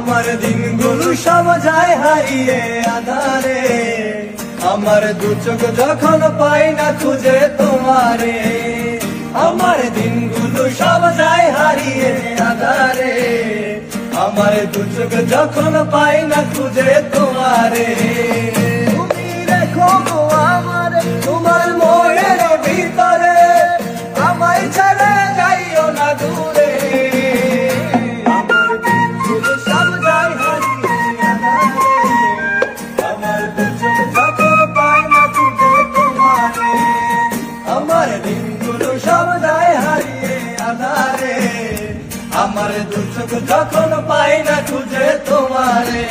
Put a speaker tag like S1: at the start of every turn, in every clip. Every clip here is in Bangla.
S1: আমার দিনগুলো সব যায় হারিয়ে আধারে, আমার দু চোখ যখন পাই না খুঁজে তোমারে। আমার দিনগুলো সব যায় হারিয়ে আধারে, আমার দু চোখ যখন পাই না খুঁজে তোমারে। তুমি রেখো গো আমারে তোমার মনের ভিতরে, আমায় ছেড়ে যাইও না দূরে। আমার দিনগুলো সব যায় হারিয়ে আধারে, আমার দু চোখ যখন পাই না খুঁজে তোমারে। আমার দিনগুলো সব যায় হারিয়ে আধারে, আমার দু চোখ যখন পাই না খুঁজে তোমারে।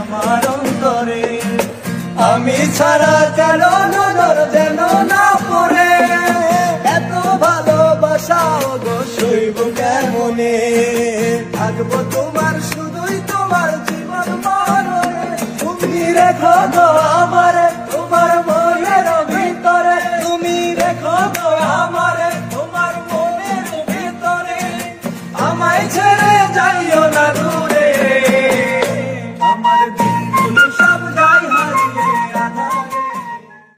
S1: আমার অন্তরে আমি ছাড়া যেন নজর যেন না পড়ে, এত ভালোবাসা গো সইব কেমনে। থাকবো তোমার শুধুই তোমার জীবন মরণে, তুমি রেখো গো আমারে